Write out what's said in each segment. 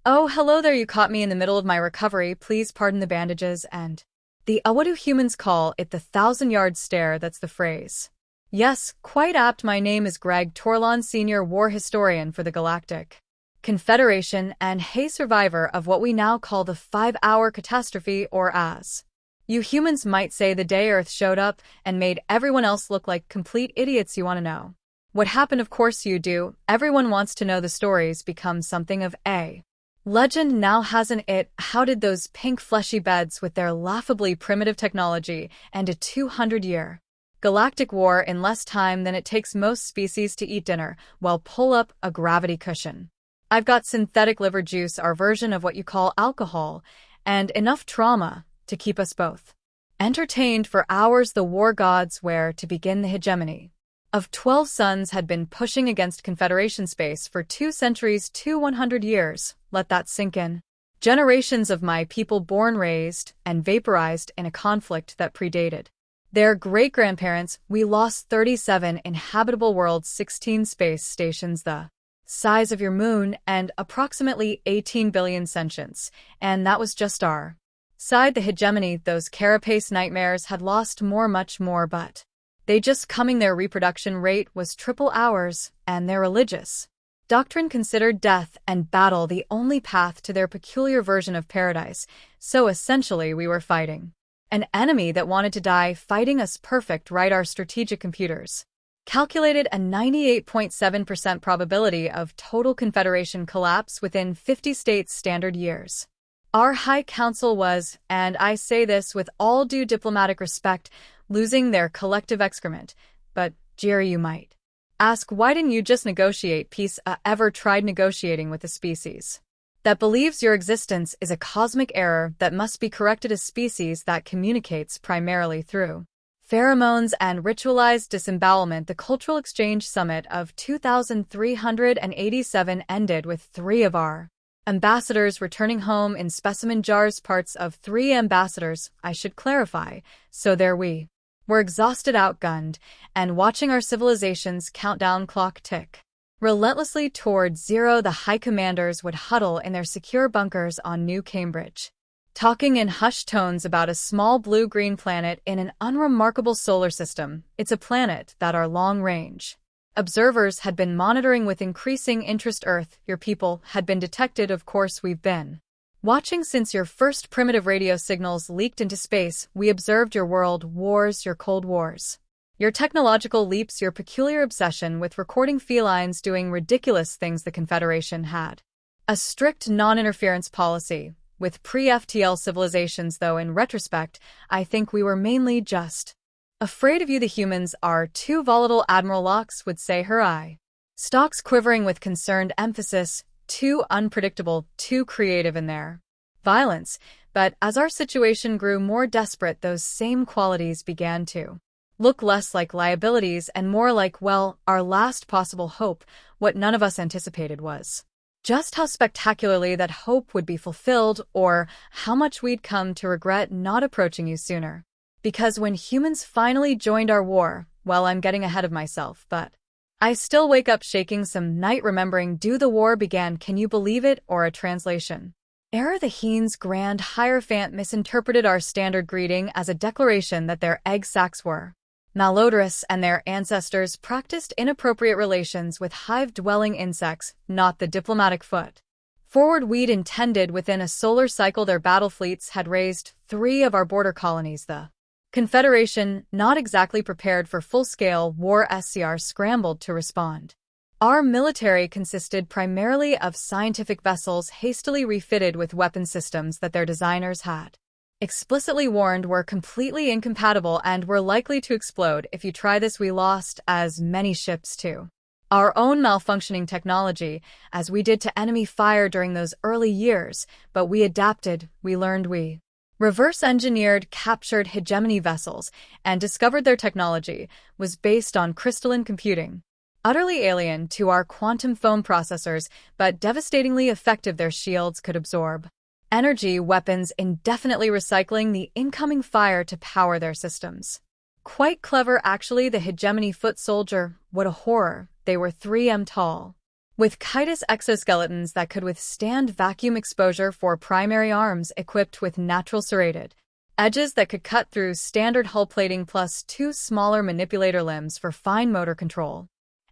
Oh, hello there, you caught me in the middle of my recovery. Please pardon the bandages and what do humans call it, the thousand-yard stare, that's the phrase. Yes, quite apt. My name is Greg Torlon, senior war historian for the Galactic Confederation and survivor of what we now call the 5-hour catastrophe, or as you humans might say, the day Earth showed up and made everyone else look like complete idiots. You want to know what happened? Of course you do. Everyone wants to know. The stories become something of a legend now, hasn't it? How did those pink fleshy beds with their laughably primitive technology and a 200-year galactic war in less time than it takes most species to eat dinner, well, pull up a gravity cushion? I've got synthetic liver juice, our version of what you call alcohol, and enough trauma to keep us both entertained for hours. The war gods, where to begin? The hegemony of 12 suns had been pushing against Confederation space for 2 centuries to 100 years. Let that sink in. Generations of my people born, raised, and vaporized in a conflict that predated their great-grandparents. We lost 37 inhabitable worlds, 16 space stations the size of your moon, and approximately 18 billion sentients, and that was just our side. The hegemony, those carapace nightmares, had lost more, much more, but they just coming. Their reproduction rate was triple ours, and their religious doctrine considered death and battle the only path to their peculiar version of paradise. So essentially we were fighting an enemy that wanted to die fighting us. Perfect, right? Our strategic computers calculated a 98.7% probability of total Confederation collapse within 50 states standard years. Our High Council was, and I say this with all due diplomatic respect, losing their collective excrement. But, Jerry, you might ask, why didn't you just negotiate peace? Ever tried negotiating with a species that believes your existence is a cosmic error that must be corrected? A species that communicates primarily through pheromones and ritualized disembowelment. The Cultural Exchange Summit of 2387 ended with 3 of our ambassadors returning home in specimen jars. Parts of 3 ambassadors, I should clarify. So there we were, exhausted, outgunned, and watching our civilization's countdown clock tick relentlessly toward zero. The high commanders would huddle in their secure bunkers on New Cambridge, talking in hushed tones about a small blue-green planet in an unremarkable solar system. It's a planet that our long-range observers had been monitoring with increasing interest. Earth, your people, had been detected. Of course, we've been watching since your first primitive radio signals leaked into space. We observed your world wars, your Cold Wars, your technological leaps, your peculiar obsession with recording felines doing ridiculous things. The Confederation had a strict non-interference policy with pre-FTL civilizations, though in retrospect, I think we were mainly just afraid of you. The humans are too volatile, Admiral Locks would say, her eye stalks quivering with concerned emphasis. Too unpredictable, too creative in their violence. But as our situation grew more desperate, those same qualities began to look less like liabilities and more like, well, our last possible hope. What none of us anticipated was just how spectacularly that hope would be fulfilled, or how much we'd come to regret not approaching you sooner. Because when humans finally joined our war, well, I'm getting ahead of myself, but I still wake up shaking some night remembering the war began, can you believe it, or a translation error. The Heen's Grand Hierophant misinterpreted our standard greeting as a declaration that their egg sacs were malodorous and their ancestors practiced inappropriate relations with hive-dwelling insects, not the diplomatic foot forward we'd intended. Within a solar cycle, their battle fleets had razed 3 of our border colonies. The Confederation, not exactly prepared for full-scale war, SCR scrambled to respond. Our military consisted primarily of scientific vessels hastily refitted with weapon systems that their designers had explicitly warned were completely incompatible and were likely to explode if you try this. We lost as many ships to our own malfunctioning technology as we did to enemy fire during those early years, but we adapted, we learned, we reverse-engineered, captured hegemony vessels, and discovered their technology was based on crystalline computing. Utterly alien to our quantum foam processors, but devastatingly effective. Their shields could absorb energy weapons, indefinitely recycling the incoming fire to power their systems. Quite clever, actually. The hegemony foot soldier, what a horror. They were 3 m tall. with chitinous exoskeletons that could withstand vacuum exposure for primary arms equipped with natural serrated edges that could cut through standard hull plating, plus 2 smaller manipulator limbs for fine motor control.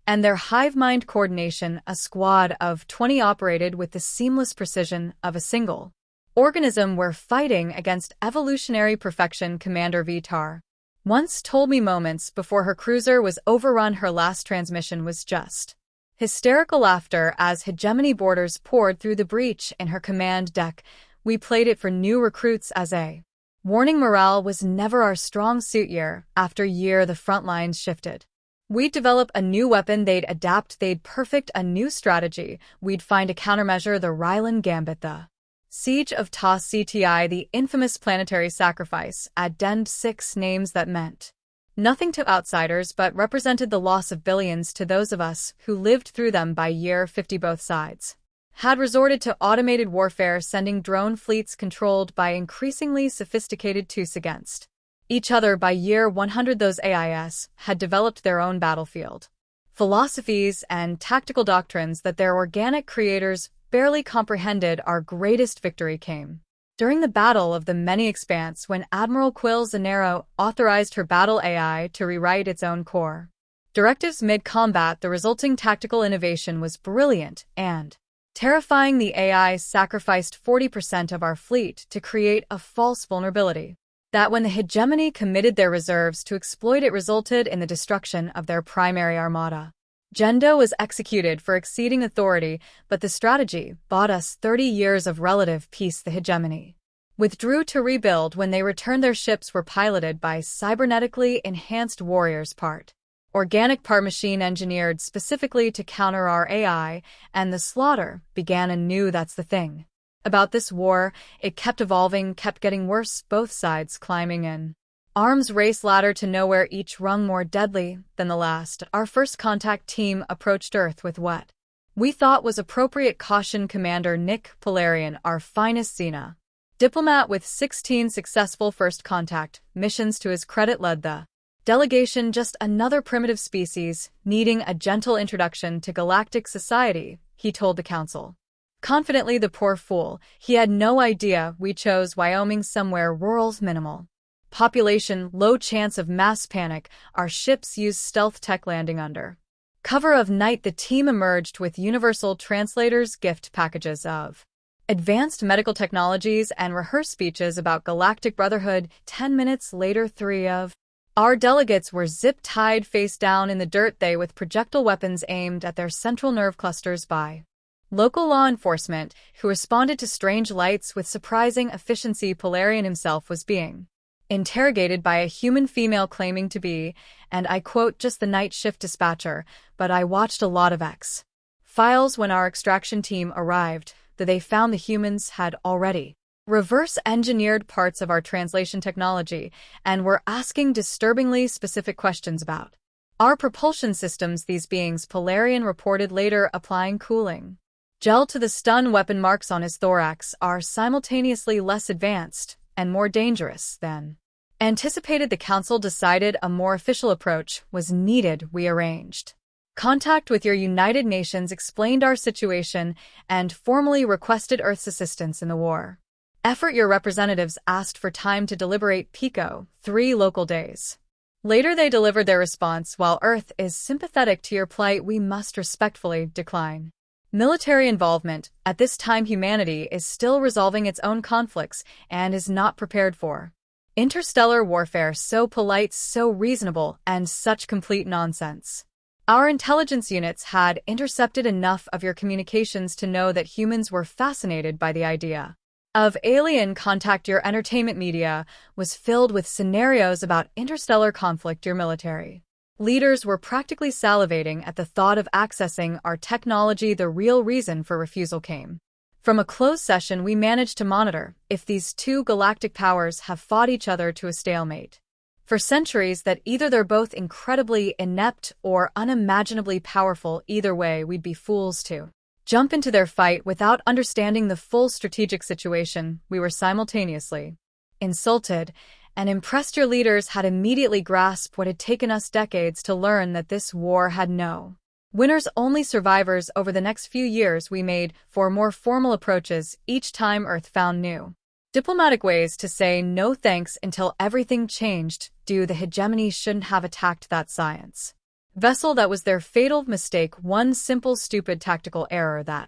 And their hive-mind coordination, a squad of 20 operated with the seamless precision of a single organism, were fighting against evolutionary perfection. Commander Vitar once told me moments before her cruiser was overrun her last transmission was just hysterical laughter as hegemony boarders poured through the breach in her command deck. We played it for new recruits as a warning. Morale was never our strong suit. Year after year, the front lines shifted. We'd develop a new weapon, they'd adapt, they'd perfect a new strategy, we'd find a countermeasure. The Rylan Gambit, the Siege of Ta Cti, the infamous planetary sacrifice, addend 6 names that meant nothing to outsiders but represented the loss of billions to those of us who lived through them. By year 50, both sides had resorted to automated warfare, sending drone fleets controlled by increasingly sophisticated tools against each other. By year 100, those AIS had developed their own battlefield philosophies and tactical doctrines that their organic creators barely comprehended. Our greatest victory came during the Battle of the Many Expanse, when Admiral Quill Zanero authorized her battle AI to rewrite its own core directives mid-combat. The resulting tactical innovation was brilliant and terrifying. The AI sacrificed 40% of our fleet to create a false vulnerability that, when the hegemony committed their reserves to exploit it, resulted in the destruction of their primary armada. Gendo was executed for exceeding authority, but the strategy bought us 30 years of relative peace. The hegemony withdrew to rebuild. When they returned, their ships were piloted by cybernetically enhanced warriors, part organic, part machine, engineered specifically to counter our AI, and the slaughter began anew. That's the thing about this war, it kept evolving, kept getting worse, both sides climbing an arms race ladder to nowhere, each rung more deadly than the last. Our first contact team approached Earth with what we thought was appropriate caution. Commander Nick Polarian, our finest Xena diplomat with 16 successful first contact missions to his credit, led the delegation. Just another primitive species needing a gentle introduction to galactic society, he told the council confidently. The poor fool, he had no idea we chose Wyoming, somewhere rural, minimal population, low chance of mass panic. Our ships used stealth tech, landing under cover of night. The team emerged with universal translators, gift packages of advanced medical technologies, and rehearsed speeches about galactic brotherhood. 10 minutes later, 3 of our delegates were zip-tied face down in the dirt, they with projectile weapons aimed at their central nerve clusters by local law enforcement, who responded to strange lights with surprising efficiency. Polarian himself was being interrogated by a human female claiming to be, and I quote, just the night shift dispatcher, but I watched a lot of X-Files when our extraction team arrived, that they found the humans had already reverse-engineered parts of our translation technology and were asking disturbingly specific questions about our propulsion systems. These beings, Polarian reported later, applying cooling gel to the stun weapon marks on his thorax, are simultaneously less advanced and more dangerous than anticipated. The council decided a more official approach was needed. We arranged contact with your United Nations, explained our situation, and formally requested Earth's assistance in the war effort. Your representatives asked for time to deliberate. Pico, 3 local days later, they delivered their response. While Earth is sympathetic to your plight, we must respectfully decline military involvement. At this time, humanity is still resolving its own conflicts and is not prepared for interstellar warfare. So polite, so reasonable, and such complete nonsense. Our intelligence units had intercepted enough of your communications to know that humans were fascinated by the idea of alien contact. Your entertainment media was filled with scenarios about interstellar conflict. Your military leaders were practically salivating at the thought of accessing our technology. The real reason for refusal came from a closed session we managed to monitor. If these 2 galactic powers have fought each other to a stalemate for centuries, that either they're both incredibly inept or unimaginably powerful. Either way, we'd be fools to jump into their fight without understanding the full strategic situation. We were simultaneously insulted and impressed. Your leaders had immediately grasped what had taken us decades to learn, that this war had no Winners only survivors. Over the next few years we made for more formal approaches each time Earth found new diplomatic ways to say no thanks until everything changed. The hegemony shouldn't have attacked that science vessel. That was their fatal mistake. One simple stupid tactical error that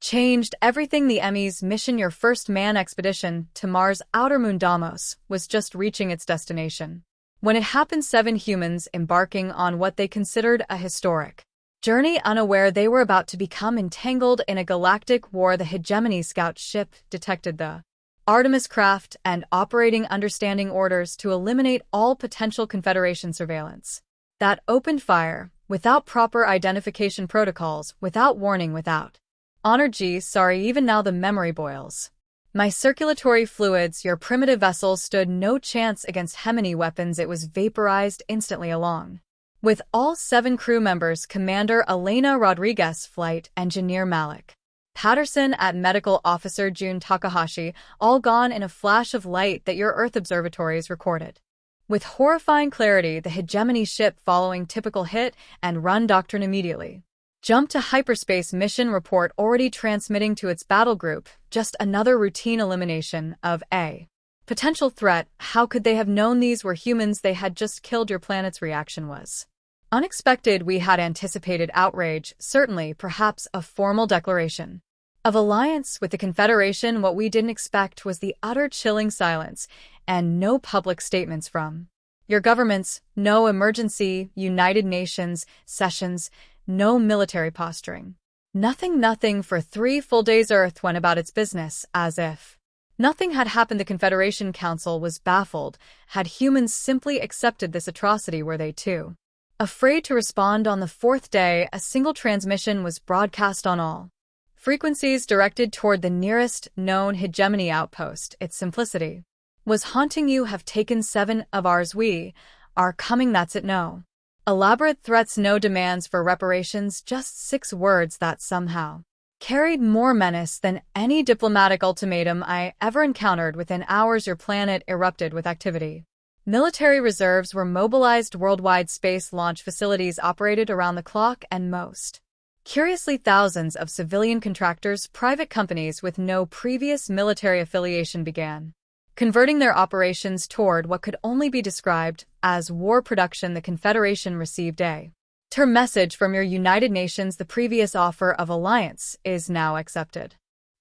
changed everything. The Emmy's mission, your first manned expedition to Mars' outer moon Deimos, was just reaching its destination when it happened. 7 humans embarking on what they considered a historic journey, unaware they were about to become entangled in a galactic war. The hegemony scout ship detected the Artemis craft and operating understanding orders to eliminate all potential Confederation surveillance. That opened fire, without proper identification protocols, without warning, without honor. Sorry, even now the memory boils. My circulatory fluids. Your primitive vessel stood no chance against hegemony weapons. It was vaporized instantly along with all 7 crew members, Commander Elena Rodriguez, Flight Engineer Malik Patterson, at Medical Officer Jun Takahashi, all gone in a flash of light that your Earth observatories recorded with horrifying clarity. The hegemony ship, following typical hit and run doctrine, immediately jumped to hyperspace. Mission report already transmitting to its battle group. Just another routine elimination of a potential threat. How could they have known these were humans they had just killed? Your planet's reaction was unexpected. We had anticipated outrage, certainly, perhaps a formal declaration of alliance with the Confederation. What we didn't expect was the utter chilling silence and no public statements from your governments, no emergency United Nations sessions, no military posturing. Nothing for 3 full days. Earth went about its business as if nothing had happened. The Confederation Council was baffled. Had humans simply accepted this atrocity? Were they too afraid to respond? On the 4th day, a single transmission was broadcast on all frequencies directed toward the nearest known hegemony outpost. Its simplicity was haunting. You have taken 7 of ours. We are coming. That's it. No elaborate threats, no demands for reparations, just 6 words that somehow carried more menace than any diplomatic ultimatum I ever encountered. Within hours, your planet erupted with activity. Military reserves were mobilized worldwide. Space launch facilities operated around the clock, and most curiously, thousands of civilian contractors, private companies with no previous military affiliation, began converting their operations toward what could only be described as war production. The Confederation received a term message from your United Nations. The previous offer of alliance is now accepted.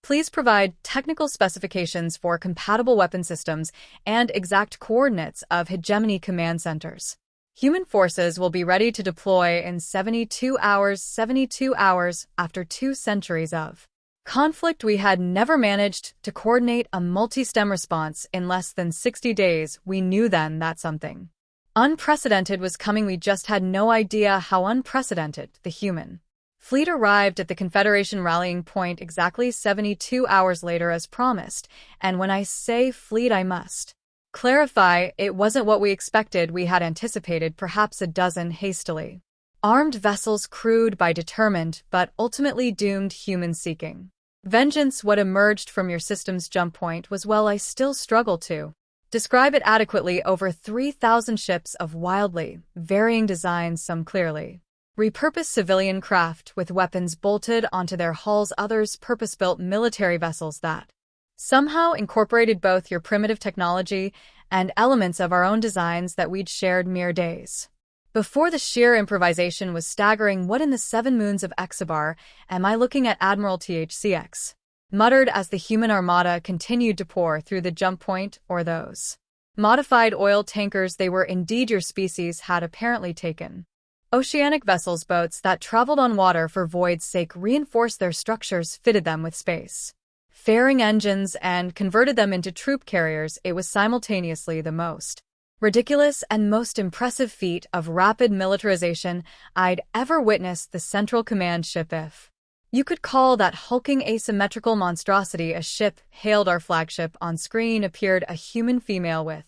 Please provide technical specifications for compatible weapon systems and exact coordinates of hegemony command centers. Human forces will be ready to deploy in 72 hours. 72 hours after 2 centuries of conflict, we had never managed to coordinate a multi-stem response in less than 60 days. We knew then that something unprecedented was coming. We just had no idea how unprecedented. The human fleet arrived at the Confederation rallying point exactly 72 hours later as promised. And when I say fleet, I must clarify, it wasn't what we expected. We had anticipated perhaps a dozen hastily armed vessels crewed by determined but ultimately doomed humans seeking vengeance. What emerged from your system's jump point was, well, I still struggle to describe it adequately. Over 3,000 ships of wildly varying designs, some clearly repurposed civilian craft with weapons bolted onto their hulls, others purpose-built military vessels that somehow incorporated both your primitive technology and elements of our own designs that we'd shared mere days before. The sheer improvisation was staggering. What in the 7 moons of Exabar am I looking at? Admiral THCX muttered as the human armada continued to pour through the jump point. Or those modified oil tankers, they were indeed your species had apparently taken oceanic vessels, boats that traveled on water for void's sake, reinforced their structures, fitted them with space faring engines, and converted them into troop carriers. It was simultaneously the most ridiculous and most impressive feat of rapid militarization I'd ever witnessed. The Central Command ship, if you could call that hulking asymmetrical monstrosity a ship, hailed our flagship. On screen appeared a human female with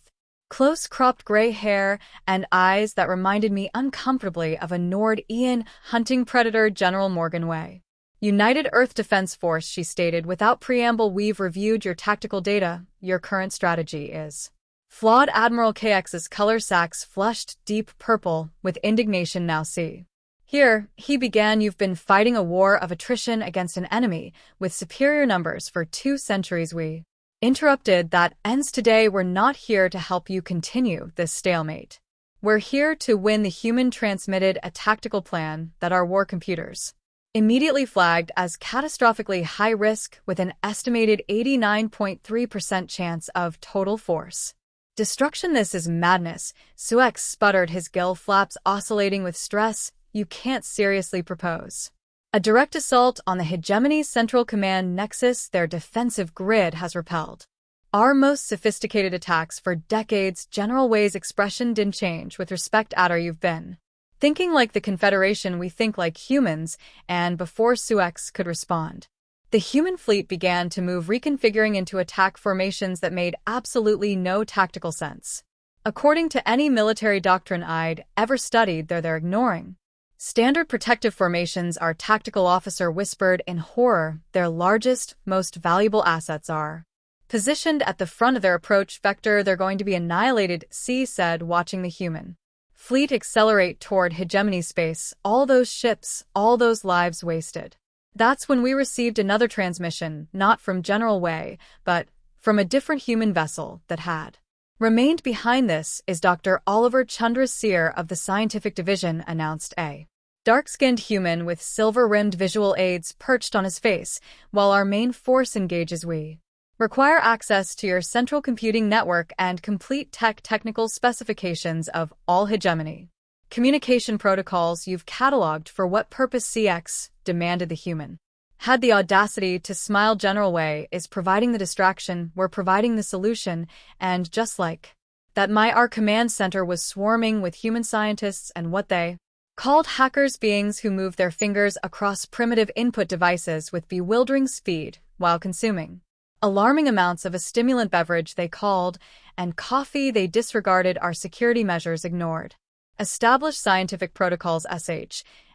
close-cropped gray hair and eyes that reminded me uncomfortably of a Nord-Ian hunting predator. General Morgan Way, United Earth Defense Force, she stated without preamble. We've reviewed your tactical data. Your current strategy is flawed. Admiral KX's color sacks flushed deep purple with indignation. Now see. Here, he began, you've been fighting a war of attrition against an enemy with superior numbers for 2 centuries. We interrupted, that ends today. We're not here to help you continue this stalemate. We're here to win. The human transmitted a tactical plan that our war computers immediately flagged as catastrophically high risk, with an estimated 89.3% chance of total force destruction. This is madness. Suex sputtered, his gill flaps oscillating with stress. You can't seriously propose a direct assault on the hegemony's central command nexus. Their defensive grid has repelled our most sophisticated attacks for decades. General Wei's expression didn't change. With respect, Adder, you've been thinking like the Confederation. We think like humans. And before Suex could respond, the human fleet began to move, reconfiguring into attack formations that made absolutely no tactical sense. According to any military doctrine I'd ever studied, they're ignoring standard protective formations. Our tactical officer whispered in horror. Their largest, most valuable assets are positioned at the front of their approach vector. They're going to be annihilated, C said, watching the human fleet accelerate toward hegemony space. All those ships, all those lives wasted. That's when we received another transmission, not from General Wei, but from a different human vessel that had remained behind. This is Dr. Oliver Chandrasekhar of the Scientific Division, announced a dark-skinned human with silver-rimmed visual aids perched on his face. While our main force engages, we require access to your central computing network and complete technical specifications of all hegemony communication protocols you've cataloged. For what purpose? CX demanded. The human had the audacity to smile. General Wei is providing the distraction, we're providing the solution. And just like that, our command center was swarming with human scientists and what they called hackers, beings who moved their fingers across primitive input devices with bewildering speed while consuming alarming amounts of a stimulant beverage they called and coffee. They disregarded our security measures, ignored established scientific protocols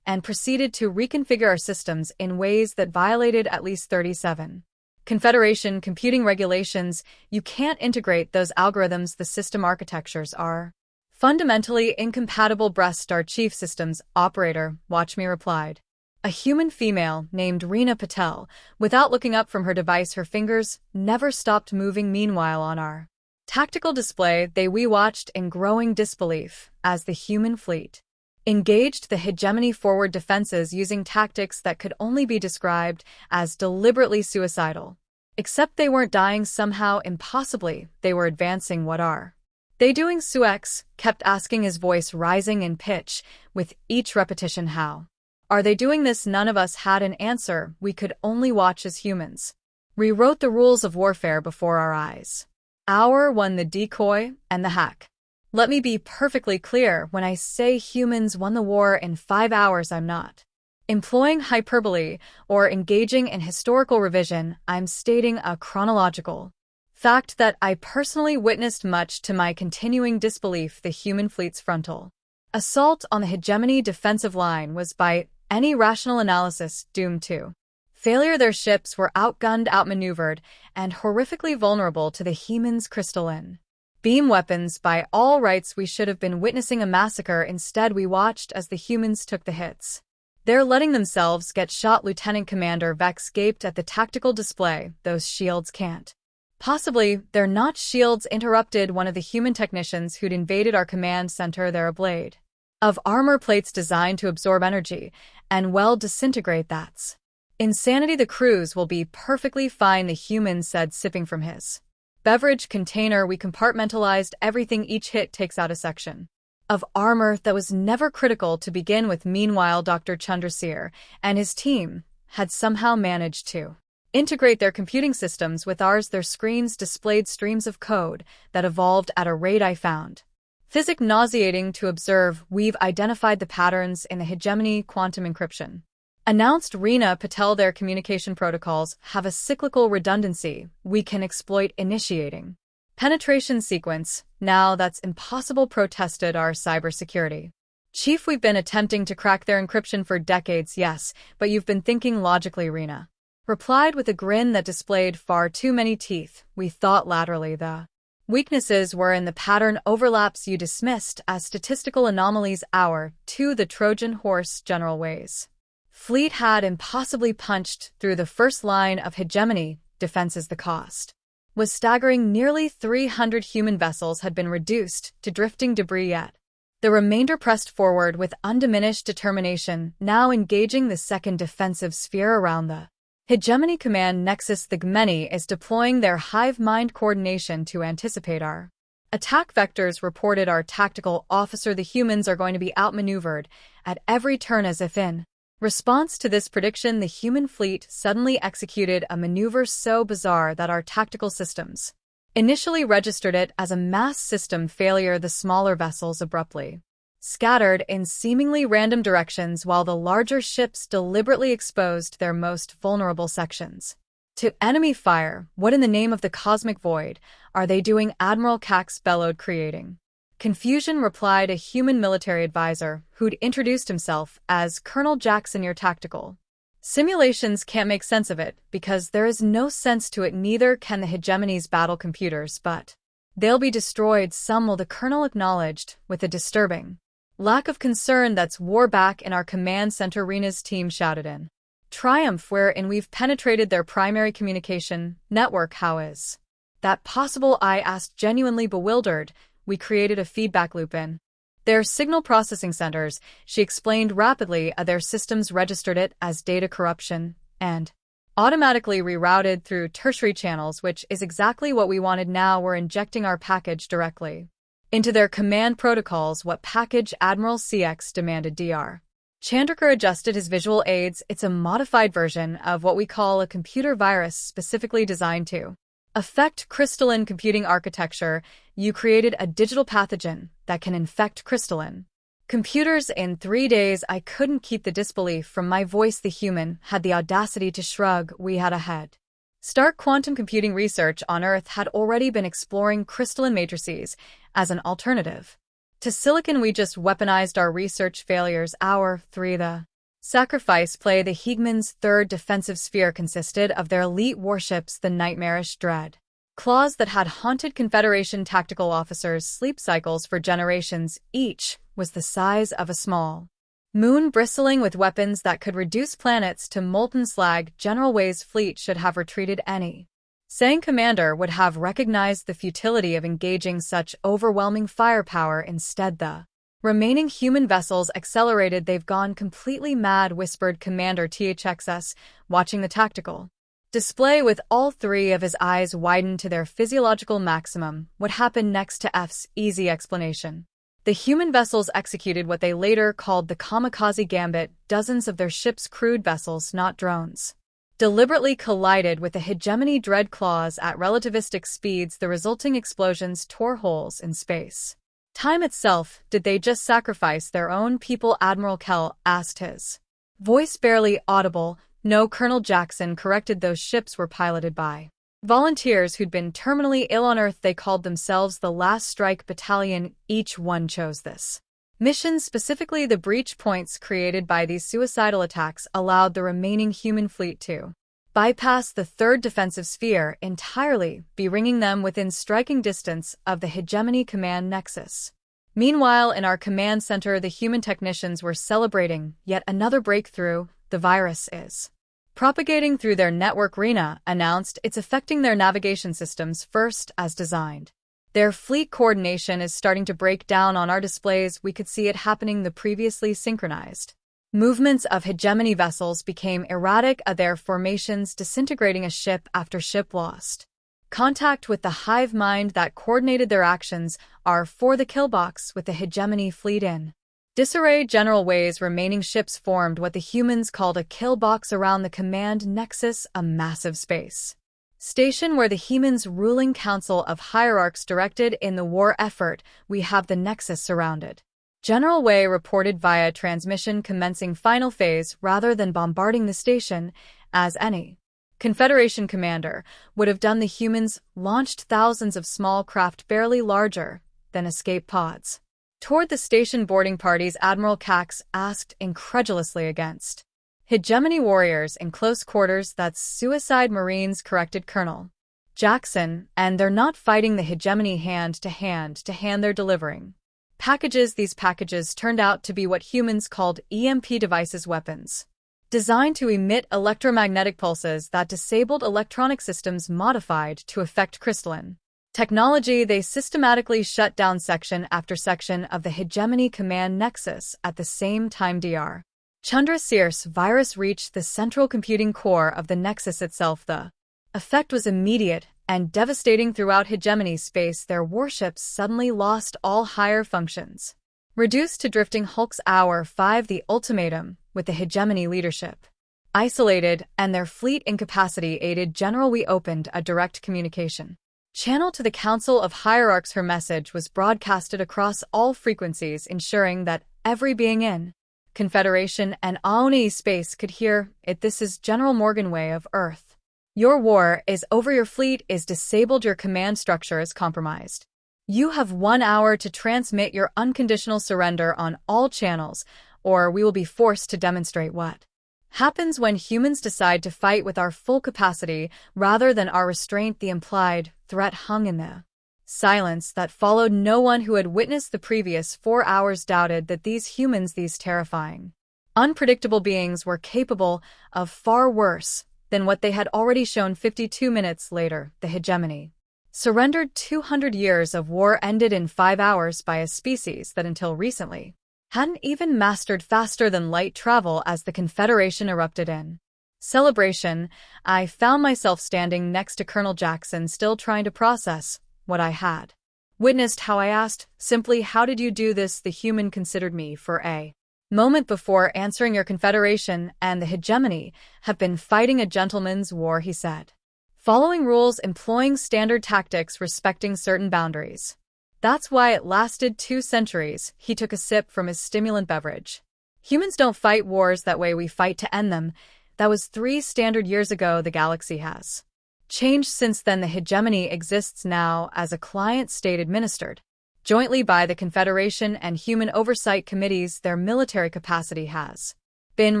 and proceeded to reconfigure our systems in ways that violated at least 37 Confederation computing regulations. You can't integrate those algorithms. The system architectures are fundamentally incompatible. Our chief systems operator, watch me, replied a human female named Reena Patel. Without looking up from her device, her fingers never stopped moving. Meanwhile, on our tactical display, we watched in growing disbelief as the human fleet engaged the hegemony forward defenses using tactics that could only be described as deliberately suicidal. Except they weren't dying somehow impossibly, they were advancing. What are they doing? Suex kept asking, his voice rising in pitch with each repetition. How are they doing this? None of us had an answer. We could only watch as humans rewrote the rules of warfare before our eyes. Hour 1, the decoy and the hack. Let me be perfectly clear. When I say humans won the war in 5 hours, I'm not employing hyperbole or engaging in historical revision. I'm stating a chronological fact that I personally witnessed. Much to my continuing disbelief, the human fleet's frontal assault on the hegemony defensive line was, by any rational analysis, doomed to failure. Their ships were outgunned, outmaneuvered, and horrifically vulnerable to the humans' crystalline beam weapons. By all rights, we should have been witnessing a massacre. Instead, we watched as the humans took the hits. They're letting themselves get shot. Lieutenant Commander Vex gaped at the tactical display. Those shields can't possibly. They're not shields, interrupted one of the human technicians who'd invaded our command center. They're a blade of armor plates designed to absorb energy and, well, disintegrate. That's insanity. The crews will be perfectly fine, the human said, sipping from his beverage container. We compartmentalized everything. Each hit takes out a section of armor that was never critical to begin with. Meanwhile, Dr. Chandrasekhar and his team had somehow managed to integrate their computing systems with ours. Their screens displayed streams of code that evolved at a rate I found physics nauseating to observe. We've identified the patterns in the hegemony quantum encryption, announced Reena Patel. Their communication protocols have a cyclical redundancy we can exploit, initiating penetration sequence. Now that's impossible, protested our cybersecurity chief. We've been attempting to crack their encryption for decades. Yes, but you've been thinking logically, Reena replied with a grin that displayed far too many teeth. We thought laterally. The Weaknesses were in the pattern overlaps you dismissed as statistical anomalies. The Trojan horse general ways. Fleet had impossibly punched through the first line of hegemony defenses. The cost was staggering. Nearly 300 human vessels had been reduced to drifting debris, yet the remainder pressed forward with undiminished determination, now engaging the second defensive sphere around the hegemony command nexus. The Gmeni is deploying their hive mind coordination to anticipate our attack vectors, reported our tactical officer. The humans are going to be outmaneuvered at every turn. As if in response to this prediction, the human fleet suddenly executed a maneuver so bizarre that our tactical systems initially registered it as a mass system failure. The smaller vessels abruptly scattered in seemingly random directions while the larger ships deliberately exposed their most vulnerable sections to enemy fire. What in the name of the cosmic void are they doing? Admiral Cax bellowed, creating confusion, replied a human military advisor who'd introduced himself as Colonel Jackson. Your tactical simulations can't make sense of it because there is no sense to it. Neither can the hegemony's battle computers, but they'll be destroyed. Some will, the colonel acknowledged with a disturbing lack of concern. That's war back in our command center, Rena's team shouted in triumph, wherein we've penetrated their primary communication network. How is that possible? I asked, genuinely bewildered. We created a feedback loop in their signal processing centers, she explained rapidly. Their systems registered it as data corruption and automatically rerouted through tertiary channels, which is exactly what we wanted. Now we're injecting our package directly into their command protocols. What package? Admiral CX demanded. Dr. Chandrakar adjusted his visual aids. It's a modified version of what we call a computer virus, specifically designed to affect crystalline computing architecture. You created a digital pathogen that can infect crystalline computers in 3 days. I couldn't keep the disbelief from my voice. The human had the audacity to shrug. We had a head start. Quantum computing research on Earth had already been exploring crystalline matrices as an alternative to silicon. We just weaponized our research failures. Hour 3. The sacrifice play. The Hegemons' third defensive sphere consisted of their elite warships, the nightmarish dread claws that had haunted Confederation tactical officers' sleep cycles for generations. Each was the size of a small moon, bristling with weapons that could reduce planets to molten slag. General Wei's fleet should have retreated. Any sane commander would have recognized the futility of engaging such overwhelming firepower. Instead, the remaining human vessels accelerated. They've gone completely mad, whispered Commander THXS, watching the tactical display with all 3 of his eyes widened to their physiological maximum. What happened next? To F's easy explanation. The human vessels executed what they later called the kamikaze gambit. Dozens of their ships, crude vessels, not drones, deliberately collided with the hegemony dread claws at relativistic speeds. The resulting explosions tore holes in space time itself. Did they just sacrifice their own people? Admiral Kell asked, his voice barely audible. No, Colonel Jackson corrected. Those ships were piloted by volunteers who'd been terminally ill on Earth. They called themselves the Last Strike Battalion. Each one chose this mission specifically. The breach points created by these suicidal attacks allowed the remaining human fleet to bypass the third defensive sphere entirely, bringing them within striking distance of the hegemony command nexus. Meanwhile, in our command center, the human technicians were celebrating yet another breakthrough. The virus is propagating through their network. Rena announced it's affecting their navigation systems first as designed. Their fleet coordination is starting to break down. On our displays, we could see it happening. The previously synchronized movements of hegemony vessels became erratic, their formations disintegrating. A ship after ship lost contact with the hive mind that coordinated their actions. R4, the killbox with the hegemony fleet in disarray. General Wei's remaining ships formed what the humans called a kill box around the command nexus, a massive space station where the Heman's ruling council of hierarchs directed in the war effort. We have the nexus surrounded, General Wei reported via transmission, commencing final phase rather than bombarding the station, as any Confederation commander would have done. The humans launched thousands of small craft barely larger than escape pods toward the station. Boarding parties, Admiral Cax asked incredulously. Against hegemony warriors in close quarters. That's suicide. Marines, corrected Colonel Jackson, and they're not fighting the hegemony hand to hand, they're delivering packages. These packages turned out to be what humans called EMP devices, weapons, designed to emit electromagnetic pulses that disabled electronic systems modified to affect crystalline technology. They systematically shut down section after section of the hegemony command nexus at the same time. Dr. Chandrasekhar virus reached the central computing core of the nexus itself. The effect was immediate and devastating throughout hegemony space. Their warships suddenly lost all higher functions, reduced to drifting hulks. Hour 5, the ultimatum, with the hegemony leadership isolated and their fleet incapacity aided. General, we opened a direct communication channel to the Council of Hierarchs. Her message was broadcasted across all frequencies, ensuring that every being in Confederation and Aoni space could hear it. This is General Morganway of Earth. Your war is over. Your fleet is disabled. Your command structure is compromised. You have 1 hour to transmit your unconditional surrender on all channels, or we will be forced to demonstrate what happens when humans decide to fight with our full capacity rather than our restraint. The implied threat hung in the silence that followed. No one who had witnessed the previous 4 hours doubted that these humans, these terrifying, unpredictable beings, were capable of far worse than what they had already shown. 52 minutes later, the hegemony surrendered. 200 years of war ended in 5 hours by a species that until recently hadn't even mastered faster than light travel. As the Confederation erupted in celebration, I found myself standing next to Colonel Jackson, still trying to process what I had witnessed. How I asked simply, "How did you do this?" The human considered me for a moment before answering. "Your Confederation and the hegemony have been fighting a gentleman's war," he said. "Following rules, employing standard tactics, respecting certain boundaries. That's why it lasted 2 centuries. He took a sip from his stimulant beverage. "Humans don't fight wars that way. We fight to end them. That was 3 standard years ago. The galaxy has changed since then. The hegemony exists now as a client state administered jointly by the Confederation and human oversight committees. Their military capacity has been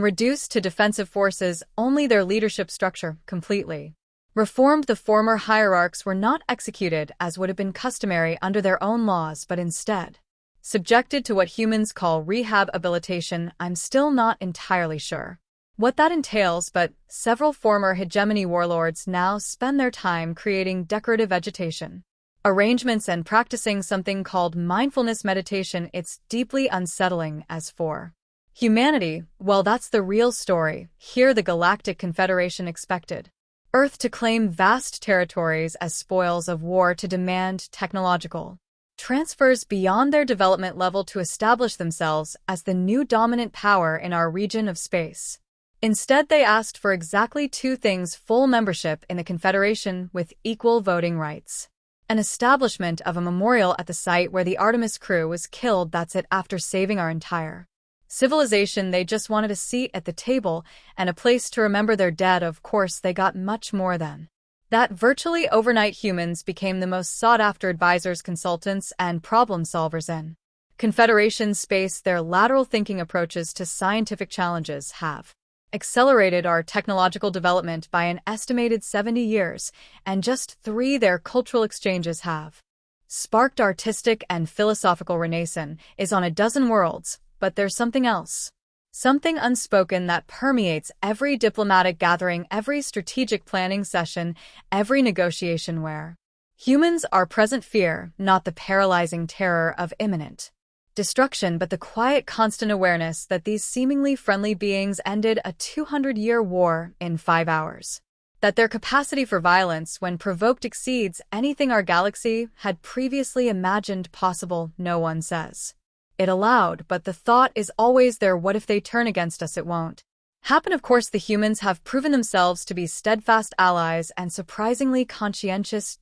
reduced to defensive forces only. Their leadership structure completely reformed. The former hierarchs were not executed as would have been customary under their own laws, but instead subjected to what humans call rehabilitation. I'm still not entirely sure what that entails, but several former hegemony warlords now spend their time creating decorative vegetation arrangements and practicing something called mindfulness meditation. It's deeply unsettling. As for humanity, well, that's the real story. Here the Galactic Confederation expected Earth to claim vast territories as spoils of war, to demand technological transfers beyond their development level, to establish themselves as the new dominant power in our region of space. Instead, they asked for exactly 2 things: full membership in the Confederation with equal voting rights, an establishment of a memorial at the site where the Artemis crew was killed. That's it. After saving our entire civilization, they just wanted a seat at the table and a place to remember their dead. Of course, they got much more than that. Virtually overnight, humans became the most sought-after advisors, consultants, and problem solvers in Confederation space. Their lateral thinking approaches to scientific challenges have accelerated our technological development by an estimated 70 years, and just 3, their cultural exchanges have sparked artistic and philosophical renaissance is on a dozen worlds. But there's something else, something unspoken that permeates every diplomatic gathering, every strategic planning session, every negotiation where humans are present. Fear, not the paralyzing terror of imminent destruction, but the quiet, constant awareness that these seemingly friendly beings ended a 200-year war in 5 hours. That their capacity for violence, when provoked, exceeds anything our galaxy had previously imagined possible. No one says it aloud, but the thought is always there: what if they turn against us? It won't happen. Of course, the humans have proven themselves to be steadfast allies and surprisingly conscientious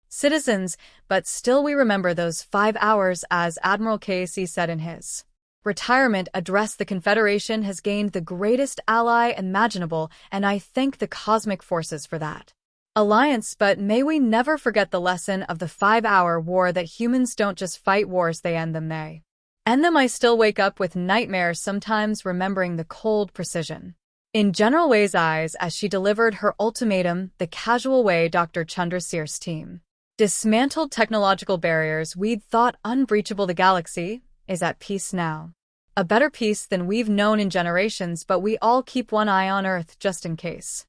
citizens, but still we remember those 5 hours. As Admiral Casey said in his retirement address, the Confederation has gained the greatest ally imaginable, and I thank the cosmic forces for that alliance. But may we never forget the lesson of the 5-hour war, that humans don't just fight wars, they end them. They end them. I still wake up with nightmares sometimes, remembering the cold precision In General Wei's eyes as she delivered her ultimatum, the casual way Dr. Chandrasekhar's team dismantled technological barriers we'd thought unbreachable. The galaxy is at peace now. A better peace than we've known in generations, but we all keep one eye on Earth just in case.